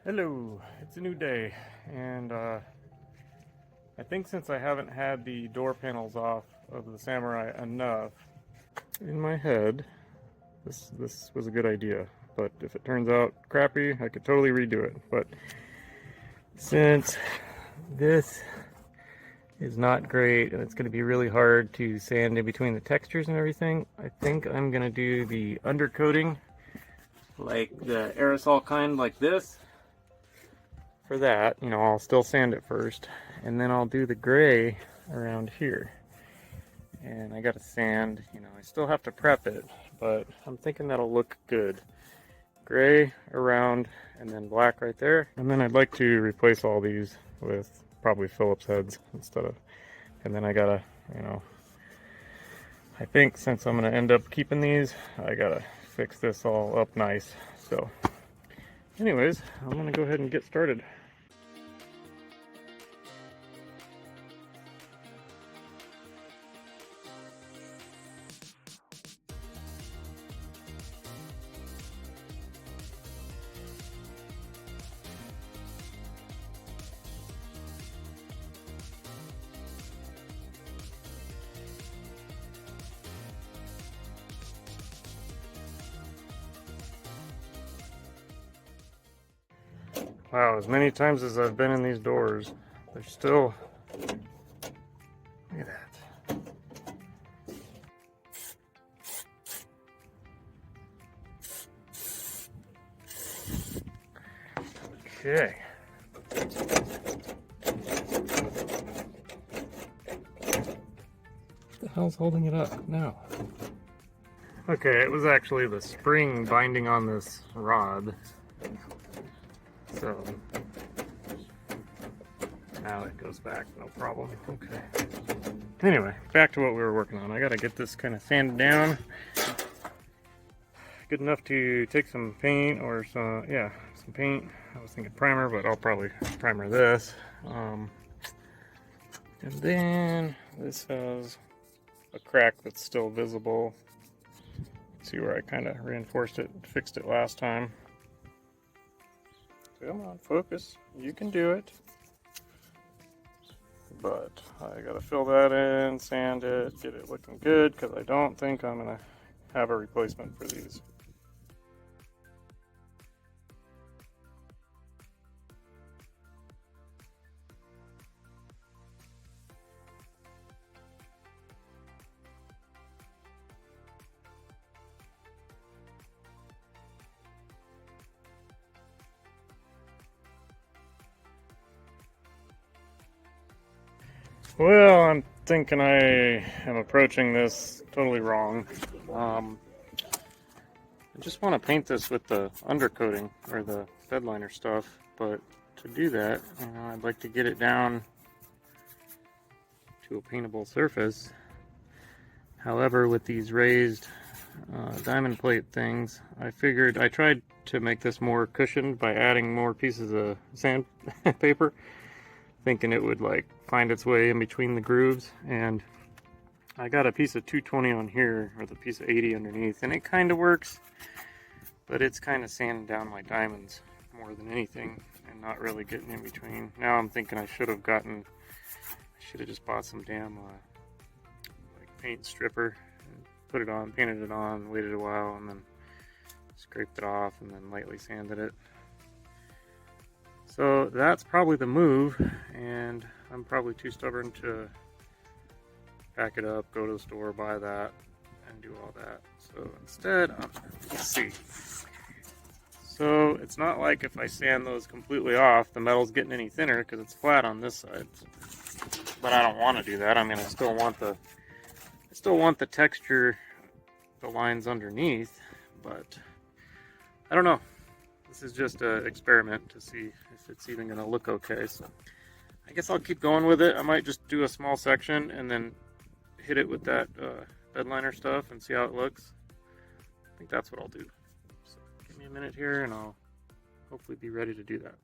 Hello, it's a new day, and I think since I haven't had the door panels off of the Samurai enough, in my head, this was a good idea. But if it turns out crappy, I could totally redo it. But since this is not great, and it's going to be really hard to sand in between the textures and everything, I think I'm going to do the undercoating, like the aerosol kind like this. For that, I'll still sand it first, and then I'll do the gray around here. And I gotta sand, I still have to prep it, but I'm thinking that'll look good. Gray around, and then black right there. And then I'd like to replace all these with probably Phillips heads instead of, and then I gotta, I think since I'm gonna end up keeping these, I gotta fix this all up nice. So anyways, I'm gonna go ahead and get started. Wow, as many times as I've been in these doors, they're still, look at that. Okay. What the hell's holding it up now? Okay, it was actually the spring binding on this rod. So now it goes back, no problem. Okay. Anyway, back to what we were working on. I gotta get this kind of sanded down. Good enough to take some paint or some paint. I was thinking primer, but I'll probably primer this. And then this has a crack that's still visible. See where I kind of reinforced it, fixed it last time. Come on, focus. You can do it. But I gotta fill that in, sand it, get it looking good, because I don't think I'm gonna have a replacement for these. Well, I'm thinking I am approaching this totally wrong. I just want to paint this with the undercoating or the bedliner stuff, but to do that, I'd like to get it down to a paintable surface. However, with these raised diamond plate things, I tried to make this more cushioned by adding more pieces of sandpaper, thinking it would like find its way in between the grooves, and I got a piece of 220 on here with a piece of 80 underneath, and it kind of works, but it's kind of sanding down my diamonds more than anything and not really getting in between. Now I'm thinking I should have just bought some damn like paint stripper and put it on, painted it on, waited a while, and then scraped it off and then lightly sanded it. So that's probably the move, and I'm probably too stubborn to pack it up, go to the store, buy that, and do all that. So instead, let's see. So it's not like if I sand those completely off, the metal's getting any thinner because it's flat on this side. But I don't want to do that. I mean, I still want the texture, the lines underneath, but I don't know. This is just an experiment to see if it's even going to look okay. So I guess I'll keep going with it. I might just do a small section and then hit it with that bedliner stuff and see how it looks. I think that's what I'll do. So give me a minute here and I'll hopefully be ready to do that.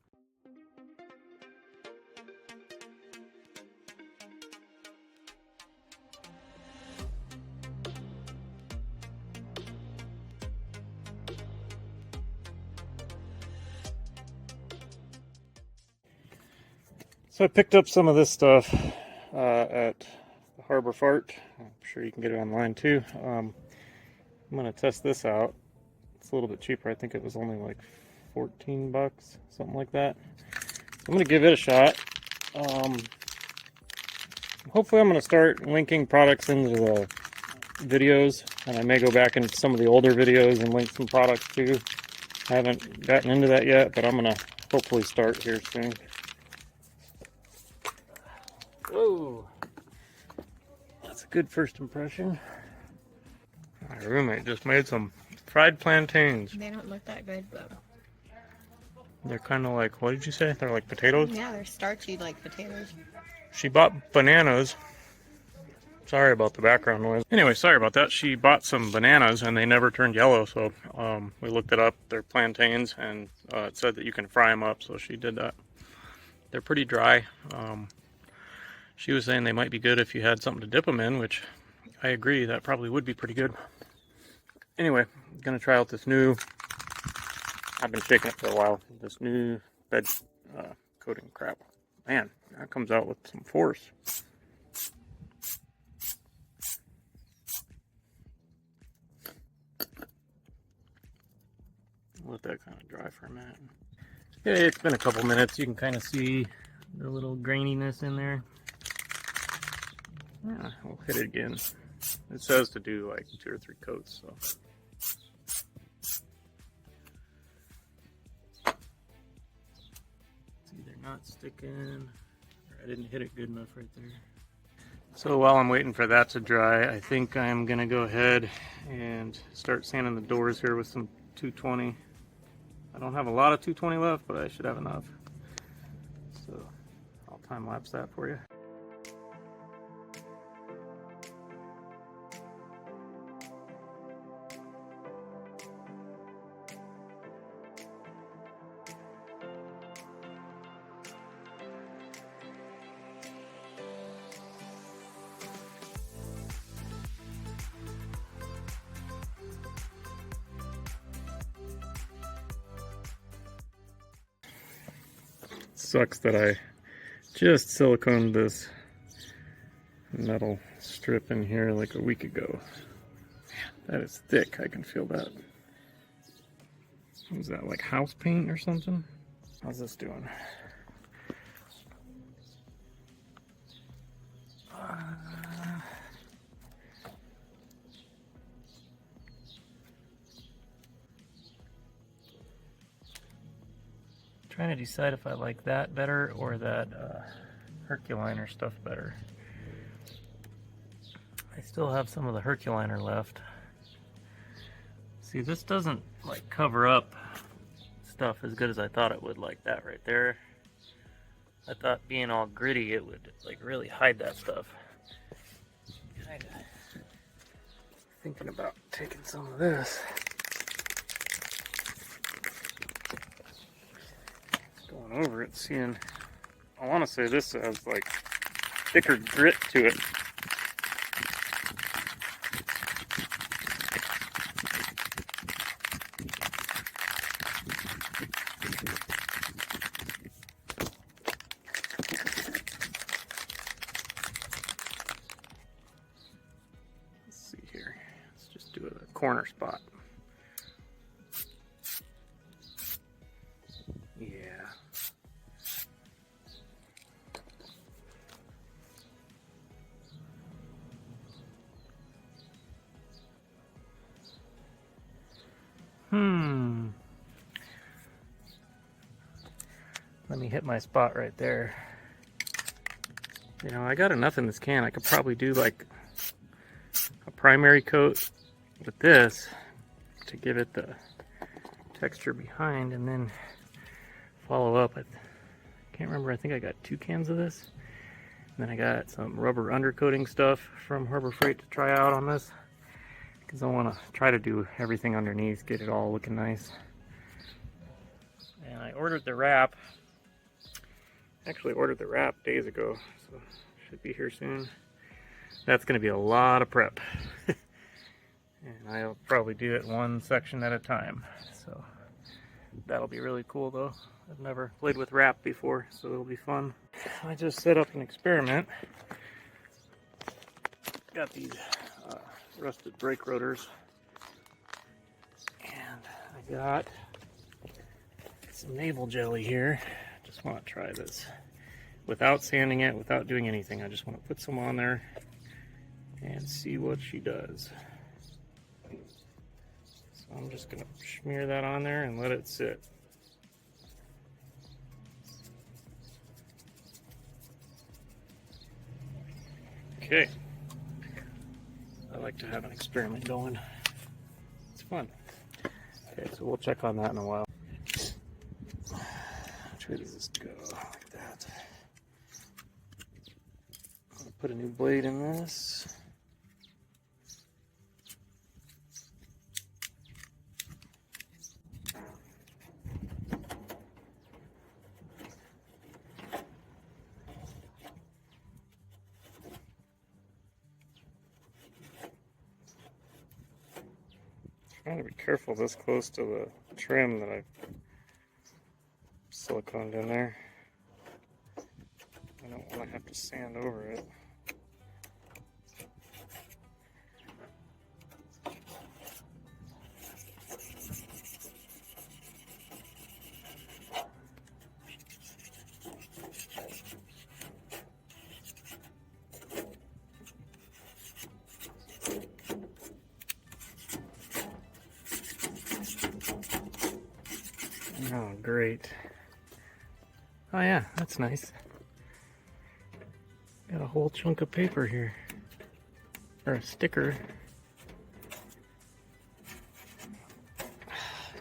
So I picked up some of this stuff at the Harbor Fart. I'm sure you can get it online too. I'm going to test this out. It's a little bit cheaper. I think it was only like 14 bucks, something like that. So I'm going to give it a shot. Hopefully I'm going to start linking products into the videos, and I may go back into some of the older videos and link some products too. I haven't gotten into that yet, but I'm going to hopefully start here soon. Whoa, that's a good first impression. My roommate just made some fried plantains. They don't look that good, but they're kind of like, what did you say? They're like potatoes? yeah, they're starchy like potatoes. She bought bananas. Sorry about the background noise. Anyway, sorry about that. She bought some bananas and they never turned yellow, so we looked it up. They're plantains, and it said that you can fry them up, so she did that. They're pretty dry. She was saying they might be good if you had something to dip them in, which I agree, that probably would be pretty good. Anyway, I'm gonna try out this new, I've been shaking it for a while, this new bed coating crap. Man, that comes out with some force. Let that kind of dry for a minute. Yeah, it's been a couple minutes. You can kind of see the little graininess in there. Yeah, we'll hit it again. It says to do like 2 or 3 coats, so. It's either not sticking, or I didn't hit it good enough right there. So while I'm waiting for that to dry, I think I'm gonna go ahead and start sanding the doors here with some 220. I don't have a lot of 220 left, but I should have enough. So I'll time lapse that for you. Sucks that I just siliconed this metal strip in here like a week ago. Man, that is thick. I can feel that. Was that like house paint or something? How's this doing? Trying to decide if I like that better or that Herculiner stuff better. I still have some of the Herculiner left. See, this doesn't like cover up stuff as good as I thought it would, like that right there. I thought being all gritty it would like really hide that stuff. Kinda thinking about taking some of this. Going over it, seeing, I want to say this has like thicker grit to it. Let's see here. Let's just do a corner spot. Let me hit my spot right there. You know, I got enough in this can. I could probably do like a primary coat with this to give it the texture behind, and then follow up. I can't remember, I think I got 2 cans of this. And then I got some rubber undercoating stuff from Harbor Freight to try out on this, because I want to try to do everything underneath, get it all looking nice. And I ordered the wrap. Actually ordered the wrap days ago, so should be here soon. That's going to be a lot of prep. And I'll probably do it one section at a time. So That'll be really cool though. I've never played with wrap before, so it'll be fun. I just set up an experiment. Got these rusted brake rotors, and I got some Naval Jelly here. Just want to try this without sanding it, without doing anything. I just want to put some on there and see what she does. So I'm just going to smear that on there and let it sit. Okay. I like to have an experiment going. It's fun. Okay, so we'll check on that in a while. Which way does this go? Like that. I'm going to put a new blade in this. Trying to be careful this close to the trim that I've siliconed in there. I don't want to have to sand over it. Oh, great. Oh yeah, that's nice. Got a whole chunk of paper here. Or a sticker.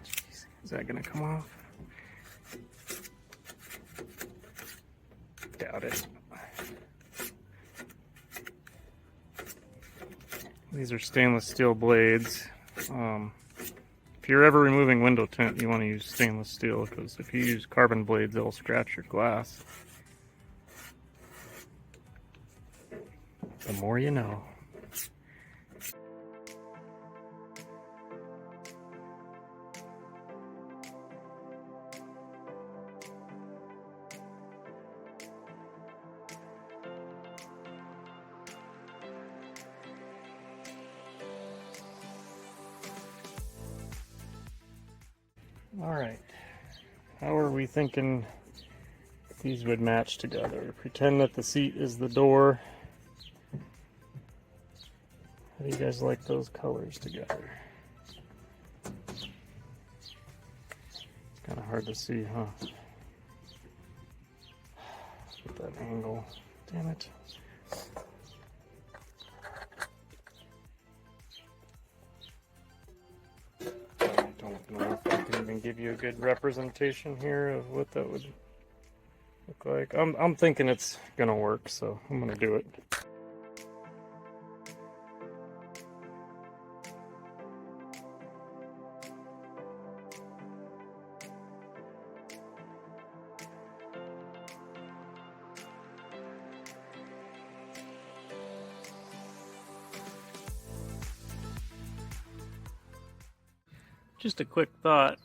Jeez, is that gonna come off? Doubt it. These are stainless steel blades. If you're ever removing window tint, you want to use stainless steel, because if you use carbon blades, they'll scratch your glass. The more you know. Alright, how are we thinking these would match together? Pretend that the seat is the door. How do you guys like those colors together? It's kind of hard to see, huh? With that angle. Damn it. Don't know if I can even give you a good representation here of what that would look like. I'm thinking it's gonna work, so I'm gonna do it. Just a quick thought.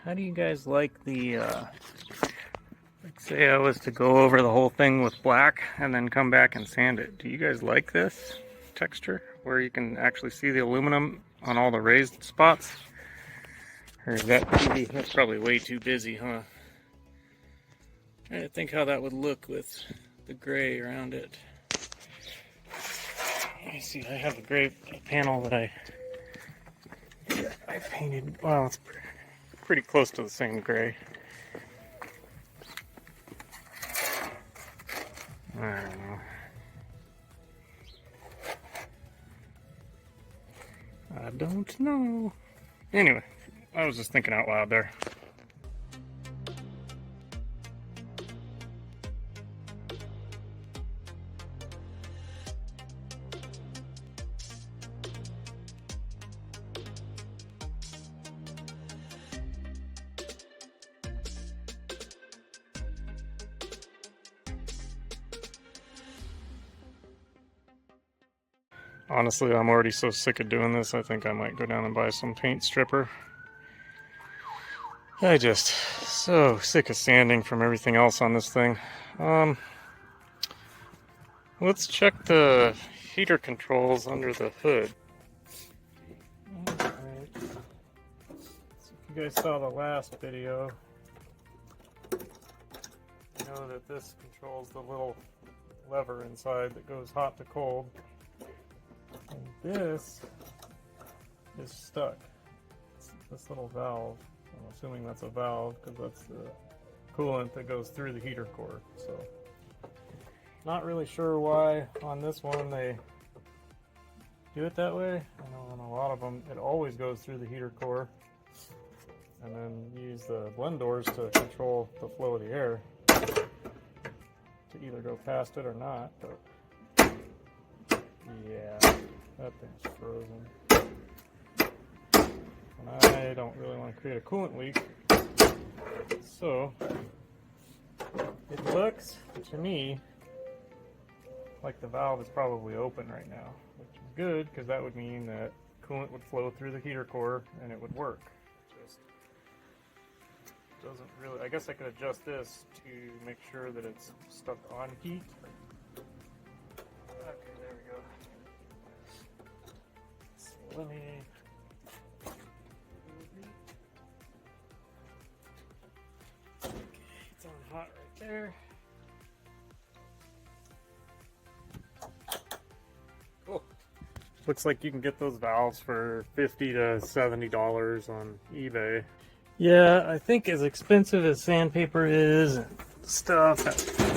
How do you guys like the, like say I was to go over the whole thing with black and then come back and sand it. Do you guys like this texture where you can actually see the aluminum on all the raised spots? Or is that too, that's probably way too busy, huh? Trying to think how that would look with the gray around it. Let me see, I have a gray panel that I painted, well, it's pretty close to the same gray. I don't know. I don't know. Anyway, I was just thinking out loud there. Honestly, I'm already so sick of doing this, I think I might go down and buy some paint stripper I just so sick of sanding from everything else on this thing. Let's check the heater controls under the hood. Alright. So if you guys saw the last video, you know that this controls the little lever inside that goes hot to cold. And this is stuck. It's this little valve. I'm assuming that's a valve because that's the coolant that goes through the heater core. So, not really sure why on this one they do it that way. I know on a lot of them it always goes through the heater core, and then you use the blend doors to control the flow of the air to either go past it or not. But yeah, that thing's frozen. And I don't really want to create a coolant leak, so it looks to me like the valve is probably open right now, which is good because that would mean that coolant would flow through the heater core and it would work. Just doesn't really. I guess I could adjust this to make sure that it's stuck on heat. Okay, there we go. So let me. It's on hot right there. Cool. Looks like you can get those valves for $50 to $70 on eBay. Yeah, I think as expensive as sandpaper is and stuff,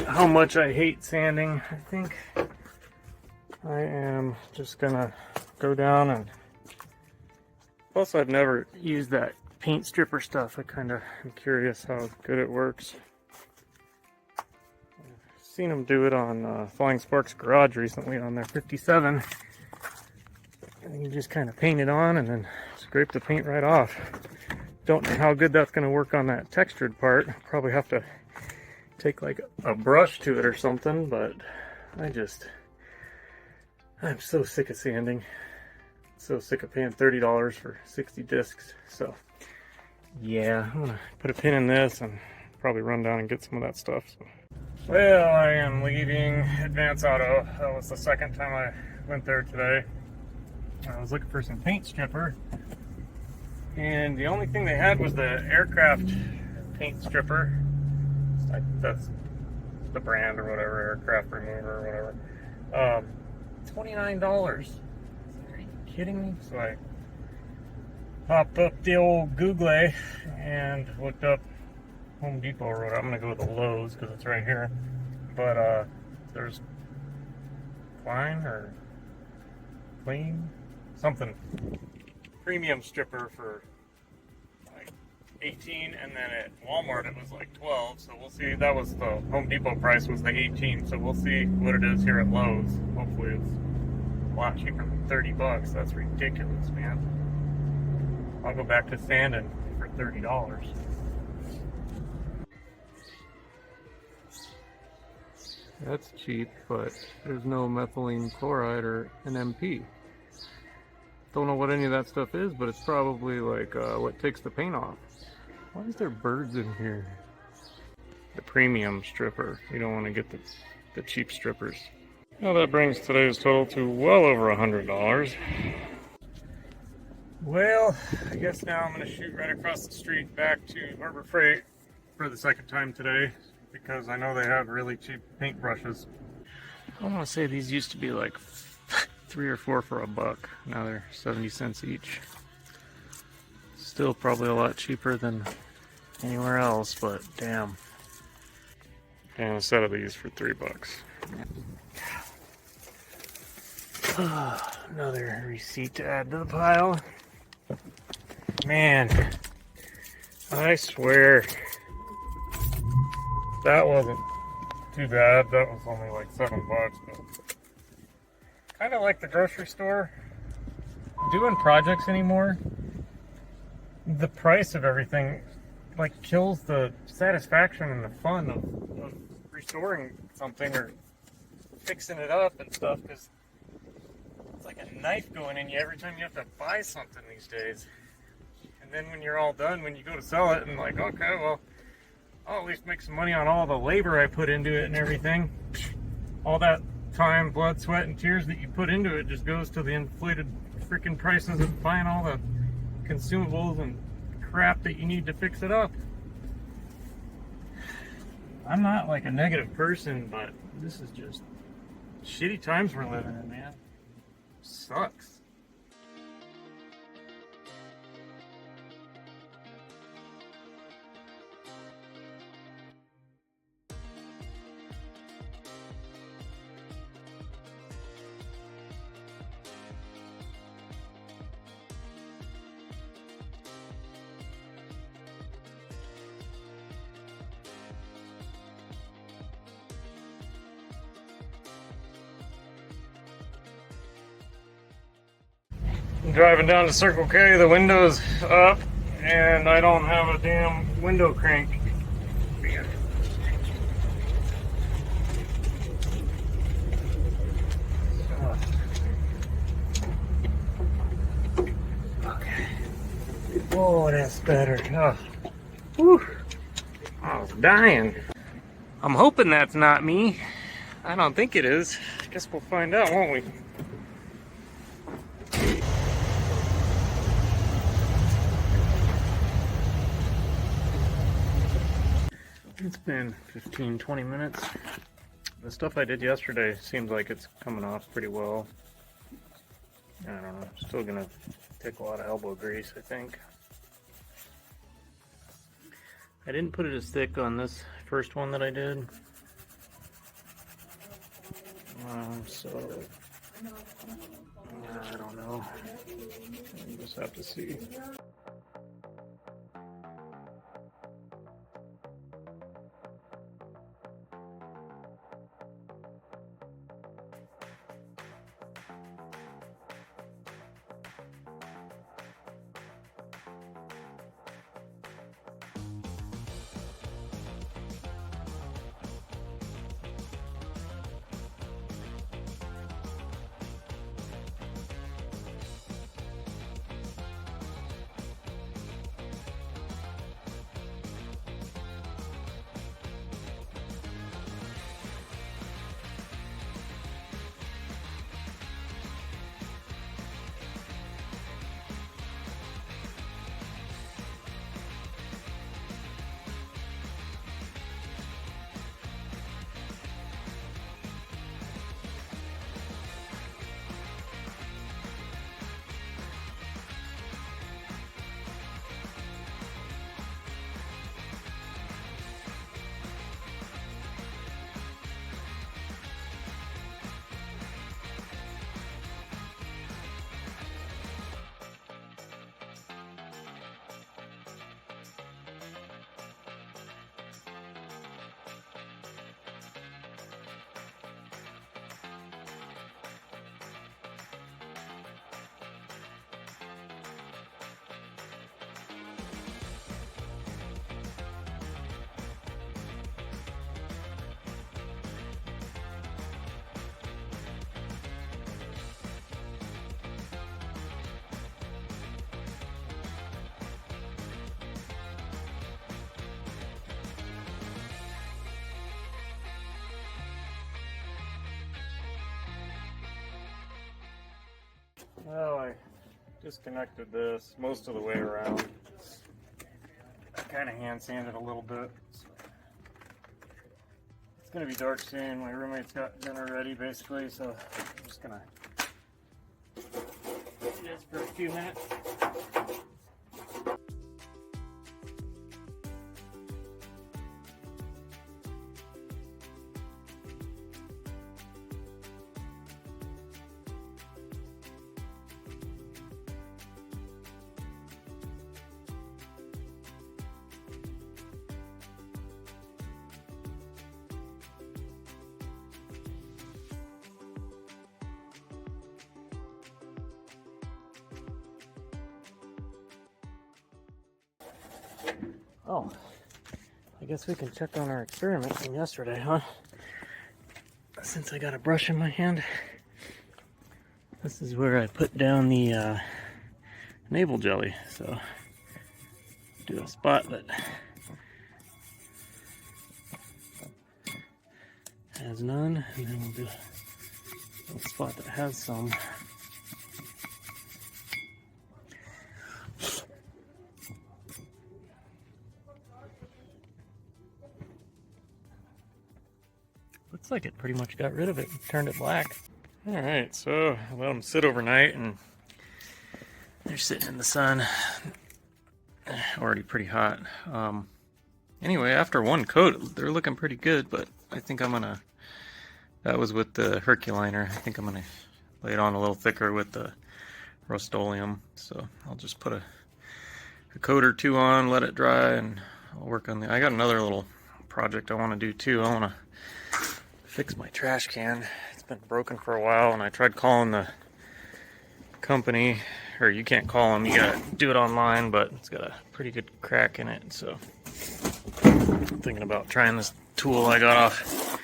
how much I hate sanding, I think I am just gonna go down and... Plus, I've never used that paint stripper stuff. I kind of am curious how good it works. I've seen them do it on Flying Spark's garage recently on their 57. And you just kind of paint it on and then scrape the paint right off. Don't know how good that's going to work on that textured part. Probably have to take like a brush to it or something, but I'm so sick of sanding. So sick of paying $30 for 60 discs. So yeah, I'm gonna put a pin in this and probably run down and get some of that stuff. So. Well, I am leaving Advance Auto. That was the second time I went there today. I was looking for some paint stripper, and the only thing they had was the aircraft paint stripper. That's the brand or whatever, aircraft remover or whatever. $29. Are you kidding me? So I hopped up the old Google and looked up Home Depot rotor. I'm gonna go with the Lowe's because it's right here. But there's Klean or Clean something premium stripper for like 18, and then at Walmart it was like 12. So we'll see. That was the Home Depot price was the 18. So we'll see what it is here at Lowe's. Hopefully it's a lot cheaper than 30 bucks. That's ridiculous, man. I'll go back to sanding for $30. That's cheap, but there's no methylene chloride or an MP. Don't know what any of that stuff is, but it's probably like what takes the paint off. Why is there birds in here? The premium stripper. You don't want to get the cheap strippers. Well, that brings today's total to well over $100. Well, I guess now I'm going to shoot right across the street back to Harbor Freight for the second time today, because I know they have really cheap paint brushes. I want to say these used to be like 3 or 4 for $1. Now they're 70 cents each. Still probably a lot cheaper than anywhere else, but damn. And a set of these for $3. Another receipt to add to the pile. Man, I swear that wasn't too bad. That was only like $7, but kind of like the grocery store. Doing projects anymore, the price of everything like kills the satisfaction and the fun of restoring something or fixing it up and stuff, because it's like a knife going in you every time you have to buy something these days. And then when you're all done, when you go to sell it, and like, okay, well, I'll at least make some money on all the labor I put into it and everything. All that time, blood, sweat, and tears that you put into it just goes to the inflated freaking prices of buying all the consumables and crap that you need to fix it up. I'm not like a negative person, but this is just shitty times we're living in, man. Sucks. I'm driving down to Circle K, the window's up, and I don't have a damn window crank. Okay. Whoa, that's better. Oh. Whew. I was dying. I'm hoping that's not me. I don't think it is. I guess we'll find out, won't we? It's been 15-20 minutes. The stuff I did yesterday seems like it's coming off pretty well. I don't know, still gonna take a lot of elbow grease, I think. I didn't put it as thick on this first one that I did. So I don't know. You just have to see. Well, I disconnected this most of the way around. I kind of hand sanded a little bit. It's going to be dark soon. My roommate's got dinner ready basically, so I'm just going to do this for a few minutes. Oh, I guess we can check on our experiment from yesterday, huh? Since I got a brush in my hand. This is where I put down the Naval Jelly. So do a spot that has none, and then we'll do a spot that has some. Looks like it pretty much got rid of it and turned it black. Alright, so I let them sit overnight and they're sitting in the sun. Already pretty hot. Anyway, after one coat, they're looking pretty good, but I think I'm gonna, that was with the Herculiner. I think I'm gonna lay it on a little thicker with the Rustoleum. So I'll just put a coat or two on, let it dry, and I'll work on the, I got another little project I want to do too. I want to fix my trash can. It's been broken for a while, and I tried calling the company, or you can't call them, you gotta do it online, but it's got a pretty good crack in it, so I'm thinking about trying this tool I got off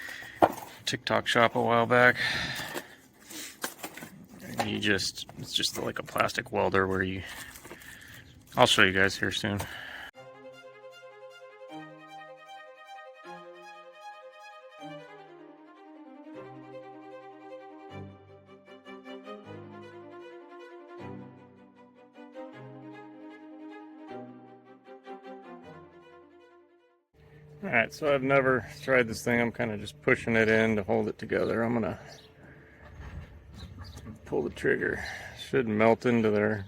TikTok shop a while back. It's just like a plastic welder where you, I'll show you guys here soon. Alright, so I've never tried this thing. I'm kind of just pushing it in to hold it together. I'm gonna pull the trigger. Should melt into there.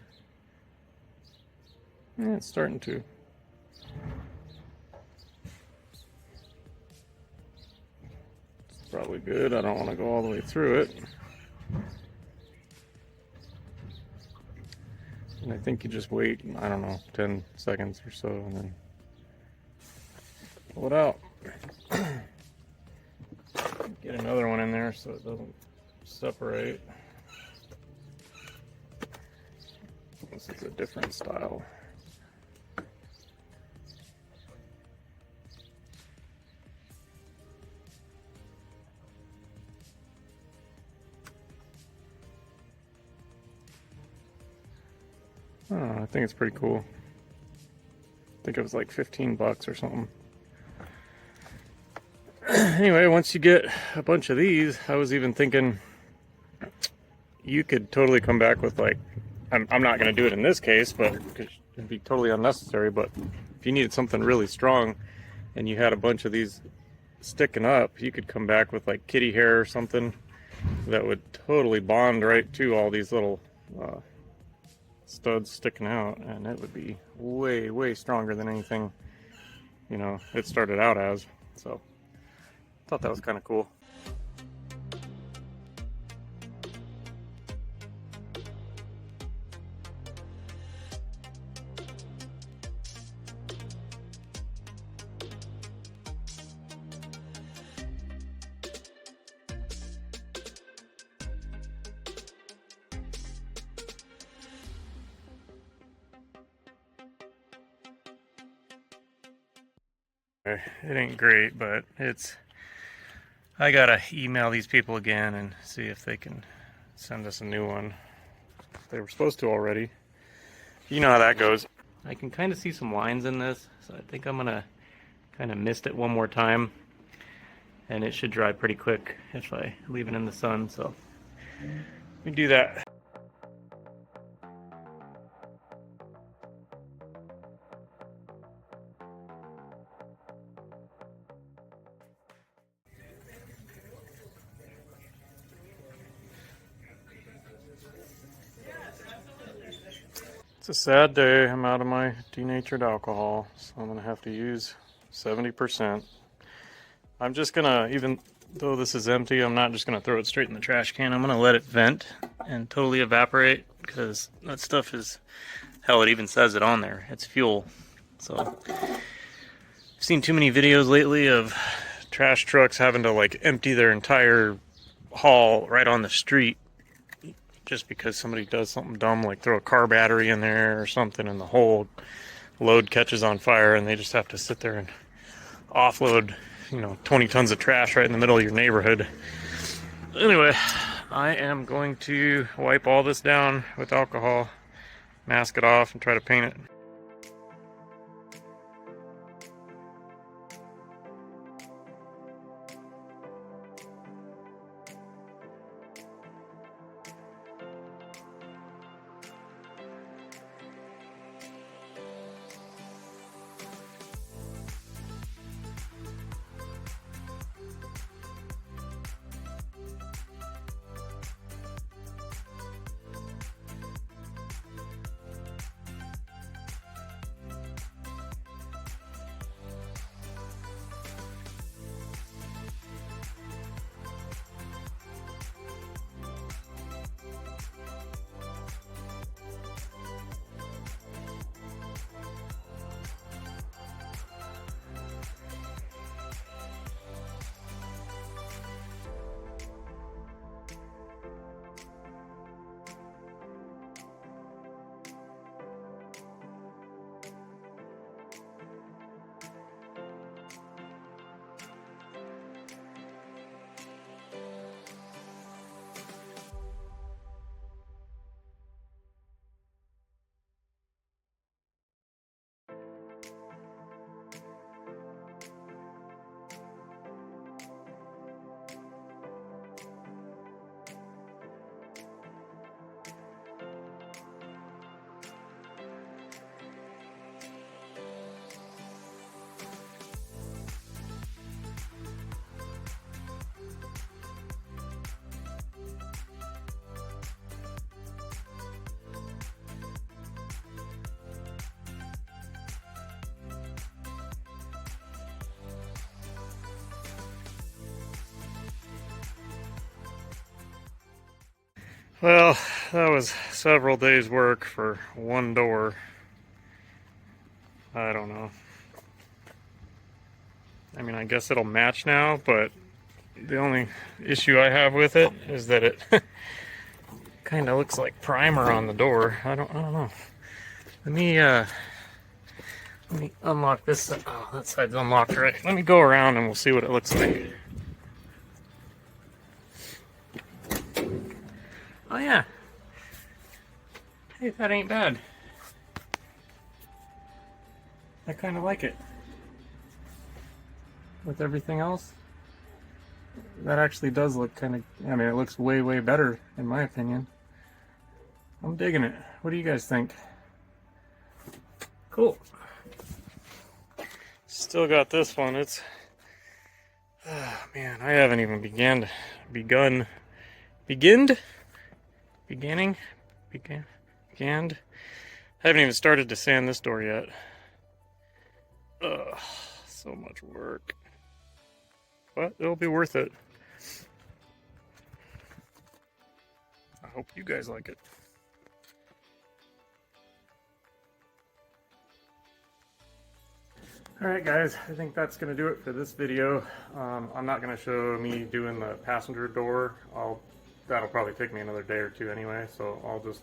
Yeah, it's starting to. It's probably good. I don't want to go all the way through it. And I think you just wait, I don't know, 10 seconds or so, and then pull it out. Get another one in there so it doesn't separate. This is a different style. Oh, I think it's pretty cool. I think it was like 15 bucks or something. Anyway, once you get a bunch of these, I was even thinking you could totally come back with, like, I'm not going to do it in this case, but it'd be totally unnecessary, but if you needed something really strong and you had a bunch of these sticking up, you could come back with like kitty hair or something that would totally bond right to all these little studs sticking out, and it would be way, way stronger than anything, you know, it started out as. So I thought that was kind of cool. It ain't great, but I gotta email these people again and see if they can send us a new one. They were supposed to already. You know how that goes. I can kind of see some lines in this, so I think I'm gonna kind of mist it one more time, and it should dry pretty quick if I leave it in the sun, so we do that. It's a sad day. I'm out of my denatured alcohol, so I'm going to have to use 70%. I'm just going to, even though this is empty, I'm not just going to throw it straight in the trash can. I'm going to let it vent and totally evaporate, because that stuff is, hell, it even says it on there. It's fuel. So I've seen too many videos lately of trash trucks having to like empty their entire haul right on the street, just because somebody does something dumb like throw a car battery in there or something, and the whole load catches on fire, and they just have to sit there and offload, 20 tons of trash right in the middle of your neighborhood. Anyway, I am going to wipe all this down with alcohol, mask it off, and try to paint it. Well, that was several days work for one door. I don't know. I mean, I guess it'll match now, but the only issue I have with it is that it kind of looks like primer on the door. I don't know. Let me unlock this. Oh, that side's unlocked, right? Let me go around and we'll see what it looks like. Oh yeah. Hey, that ain't bad. I kind of like it. With everything else, that actually does look kind of, I mean, it looks way, way better in my opinion. I'm digging it. What do you guys think? Cool. Still got this one. It's, oh man, I haven't even began. I haven't even started to sand this door yet. Ugh, so much work. But it'll be worth it. I hope you guys like it. Alright guys, I think that's going to do it for this video. I'm not going to show me doing the passenger door. That'll probably take me another day or two anyway, so I'll just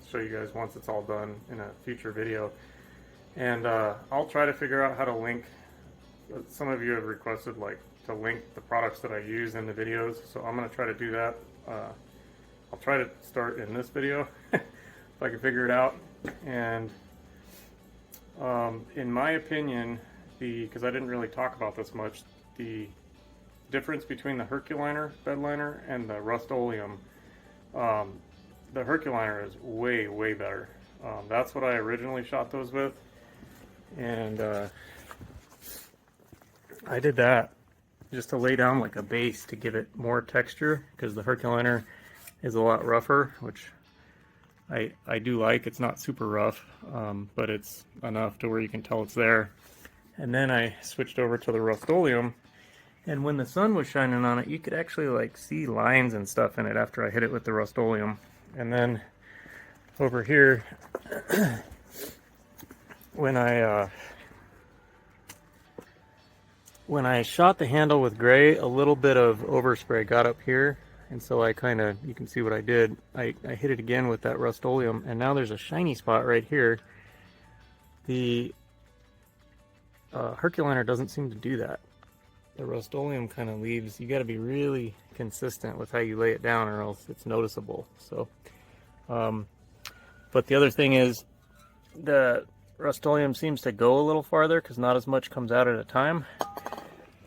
show you guys once it's all done in a future video. And I'll try to figure out how to link. Some of you have requested to link the products that I use in the videos, so I'm going to try to do that. I'll try to start in this video if I can figure it out. And in my opinion, because I didn't really talk about this much, the difference between the Herculiner bedliner and the Rustoleum, the Herculiner is way, way better. That's what I originally shot those with, and I did that just to lay down like a base to give it more texture, because the Herculiner is a lot rougher, which I do like. It's not super rough, but it's enough to where you can tell it's there. And then I switched over to the Rustoleum, and when the sun was shining on it, you could actually like see lines and stuff in it after I hit it with the Rustoleum. And then over here, when I shot the handle with gray, a little bit of overspray got up here, and so I kind of, you can see what I did. I hit it again with that Rustoleum, and now there's a shiny spot right here. The Herculiner doesn't seem to do that. The Rustoleum kind of leaves, you got to be really consistent with how you lay it down, or else it's noticeable. So, but the other thing is, the Rustoleum seems to go a little farther because not as much comes out at a time,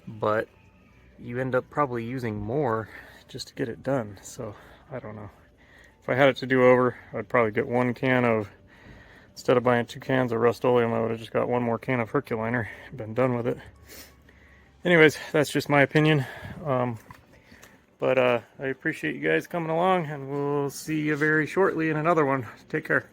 but you end up probably using more just to get it done. So I don't know. If I had it to do over, I'd probably get one can of, instead of buying 2 cans of Rustoleum, I would have just got one more can of Herculiner and been done with it. Anyways, that's just my opinion. But I appreciate you guys coming along, and we'll see you very shortly in another one. Take care.